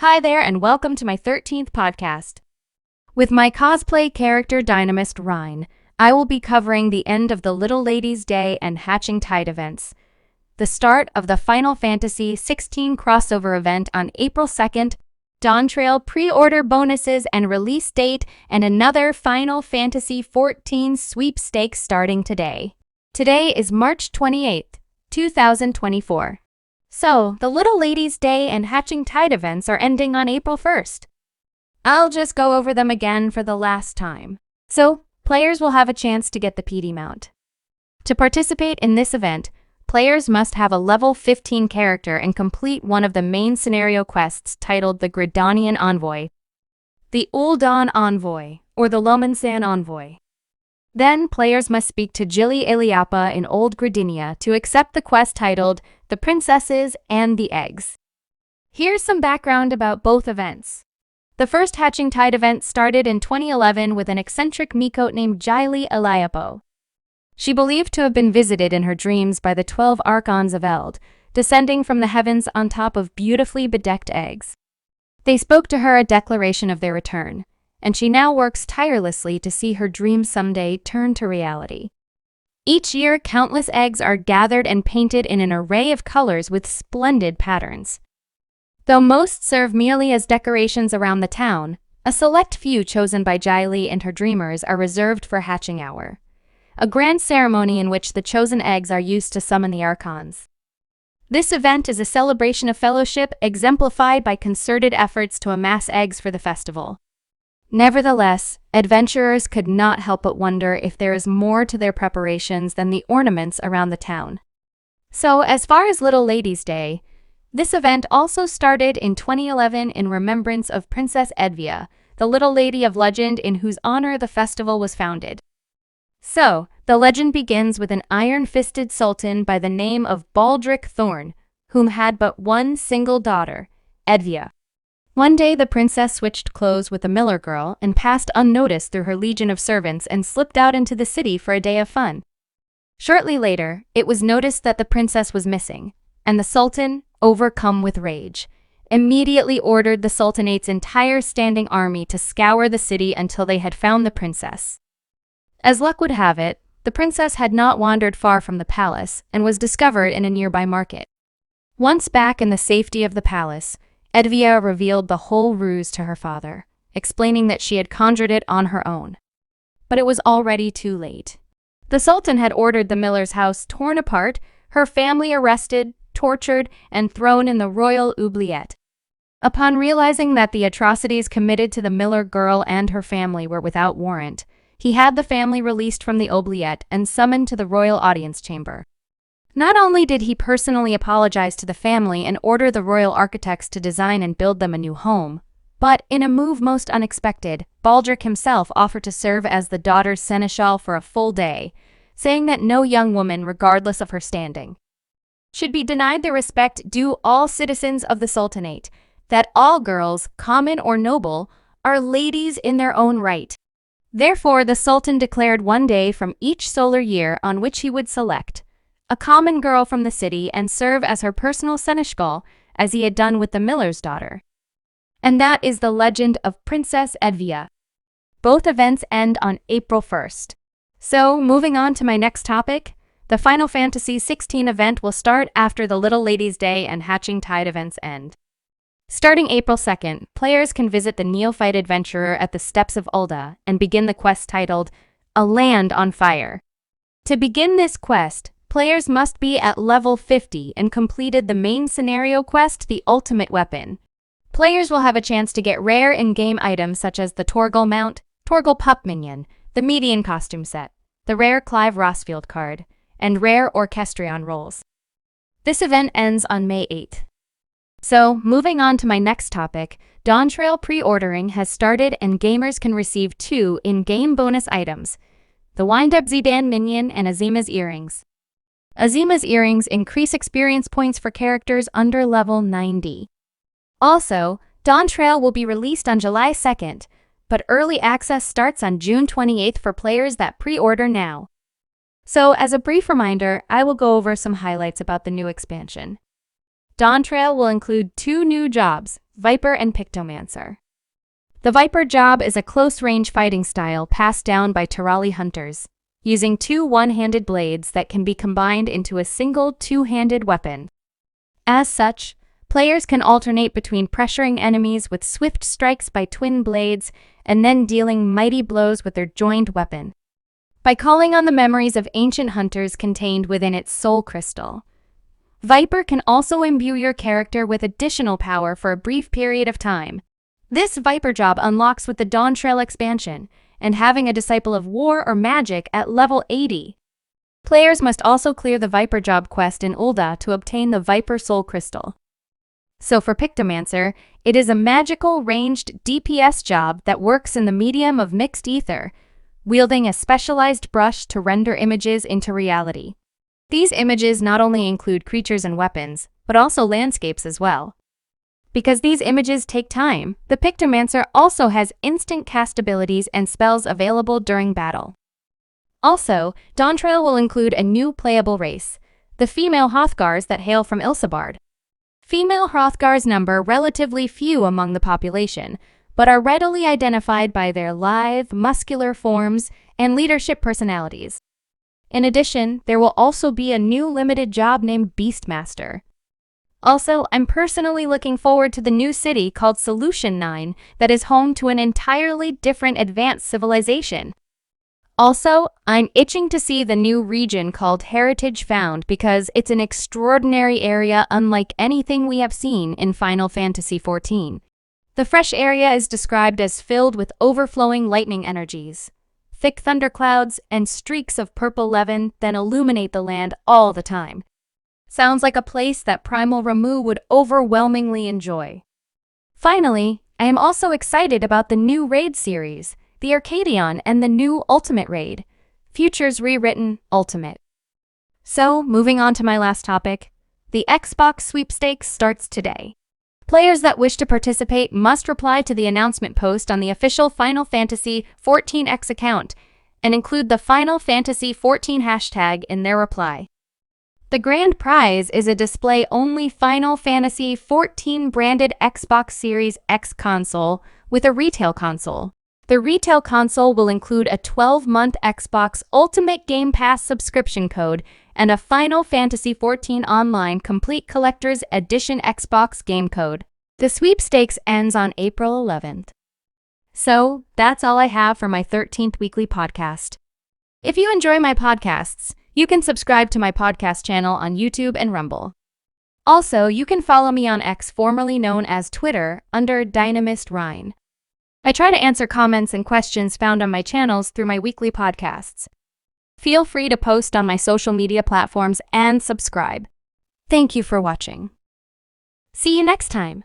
Hi there and welcome to my 13th podcast. With my cosplay character Dynamis Ryne, I will be covering the end of the Little Ladies' Day and Hatching Tide events, the start of the Final Fantasy XVI crossover event on April 2nd, Dawn Trail pre-order bonuses and release date, and another Final Fantasy XIV sweepstakes starting today. Today is March 28th, 2024. So, the Little Ladies' Day and Hatching Tide events are ending on April 1st. I'll just go over them again for the last time. So, players will have a chance to get the PD mount. To participate in this event, players must have a level 15 character and complete one of the main scenario quests titled the Gridanian Envoy, the Ul'Dan Envoy, or the Lomansan Envoy. Then, players must speak to Jilly Eliapa in Old Gridania to accept the quest titled The Princesses and the Eggs. Here's some background about both events. The first Hatching Tide event started in 2011 with an eccentric Miqote named Jilly Eliapa. She believed to have been visited in her dreams by the 12 Archons of Eld, descending from the heavens on top of beautifully bedecked eggs. They spoke to her a declaration of their return, and she now works tirelessly to see her dreams someday turn to reality. Each year, countless eggs are gathered and painted in an array of colors with splendid patterns. Though most serve merely as decorations around the town, a select few chosen by Jilly and her dreamers are reserved for Hatching Hour, a grand ceremony in which the chosen eggs are used to summon the Archons. This event is a celebration of fellowship exemplified by concerted efforts to amass eggs for the festival. Nevertheless, adventurers could not help but wonder if there is more to their preparations than the ornaments around the town. So, as far as Little Ladies' Day, this event also started in 2011 in remembrance of Princess Edvia, the little lady of legend in whose honor the festival was founded. So, the legend begins with an iron-fisted sultan by the name of Baldric Thorn, whom had but one single daughter, Edvia. One day the princess switched clothes with a miller girl and passed unnoticed through her legion of servants and slipped out into the city for a day of fun. Shortly later, it was noticed that the princess was missing, and the sultan, overcome with rage, immediately ordered the sultanate's entire standing army to scour the city until they had found the princess. As luck would have it, the princess had not wandered far from the palace and was discovered in a nearby market. Once back in the safety of the palace, Edvia revealed the whole ruse to her father, explaining that she had conjured it on her own. But it was already too late. The Sultan had ordered the miller's house torn apart, her family arrested, tortured, and thrown in the royal oubliette. Upon realizing that the atrocities committed to the miller girl and her family were without warrant, he had the family released from the oubliette and summoned to the royal audience chamber. Not only did he personally apologize to the family and order the royal architects to design and build them a new home, but in a move most unexpected, Baldric himself offered to serve as the daughter's seneschal for a full day, saying that no young woman, regardless of her standing, should be denied the respect due all citizens of the Sultanate, that all girls, common or noble, are ladies in their own right. Therefore, the Sultan declared one day from each solar year on which he would select a common girl from the city and serve as her personal seneschal, as he had done with the miller's daughter. And that is the legend of Princess Edvia. Both events end on April 1st. So, moving on to my next topic, the Final Fantasy XVI event will start after the Little Ladies' Day and Hatching Tide events end. Starting April 2nd, players can visit the neophyte adventurer at the steps of Ul'dah and begin the quest titled A Land on Fire. To begin this quest, players must be at level 50 and completed the main scenario quest, The Ultimate Weapon. Players will have a chance to get rare in-game items such as the Torgal mount, Torgal pup minion, the Median costume set, the rare Clive Rossfield card, and rare Orchestrion rolls. This event ends on May 8th. So, moving on to my next topic, Dawn Trail pre-ordering has started and gamers can receive 2 in-game bonus items, the Wind-Up Zidane minion and Azima's earrings. Azima's earrings increase experience points for characters under level 90. Also, Dawn Trail will be released on July 2nd, but early access starts on June 28th for players that pre-order now. So, as a brief reminder, I will go over some highlights about the new expansion. Dawntrail will include 2 new jobs, Viper and Pictomancer. The Viper job is a close-range fighting style passed down by Tirali hunters, using 2 one-handed blades that can be combined into a single 2-handed weapon. As such, players can alternate between pressuring enemies with swift strikes by twin blades and then dealing mighty blows with their joined weapon. By calling on the memories of ancient hunters contained within its soul crystal, Viper can also imbue your character with additional power for a brief period of time. This Viper job unlocks with the Dawntrail expansion and having a Disciple of War or Magic at level 80. Players must also clear the Viper job quest in Ul'dah to obtain the Viper Soul Crystal. So for Pictomancer, it is a magical ranged DPS job that works in the medium of mixed ether, wielding a specialized brush to render images into reality. These images not only include creatures and weapons, but also landscapes as well. Because these images take time, the Pictomancer also has instant cast abilities and spells available during battle. Also, Dawntrail will include a new playable race, the female Hrothgars that hail from Ilsabard. Female Hrothgars number relatively few among the population, but are readily identified by their lithe, muscular forms and leadership personalities. In addition, there will also be a new limited job named Beastmaster. Also, I'm personally looking forward to the new city called Solution 9 that is home to an entirely different advanced civilization. Also, I'm itching to see the new region called Heritage Found because it's an extraordinary area unlike anything we have seen in Final Fantasy XIV. The fresh area is described as filled with overflowing lightning energies. Thick thunderclouds and streaks of purple levin then illuminate the land all the time. Sounds like a place that Primal Ramu would overwhelmingly enjoy. Finally, I am also excited about the new raid series, the Arcadion and the new Ultimate Raid, Futures Rewritten Ultimate. So, moving on to my last topic, the Xbox sweepstakes starts today. Players that wish to participate must reply to the announcement post on the official Final Fantasy XIV X account and include the Final Fantasy XIV hashtag in their reply. The grand prize is a display-only Final Fantasy XIV branded Xbox Series X console with a retail console. The retail console will include a 12-month Xbox Ultimate Game Pass subscription code and a Final Fantasy XIV Online Complete Collector's Edition Xbox game code. The sweepstakes ends on April 11th. So, that's all I have for my 13th weekly podcast. If you enjoy my podcasts, you can subscribe to my podcast channel on YouTube and Rumble. Also, you can follow me on X, formerly known as Twitter, under Dynamis Ryne. I try to answer comments and questions found on my channels through my weekly podcasts. Feel free to post on my social media platforms and subscribe. Thank you for watching. See you next time.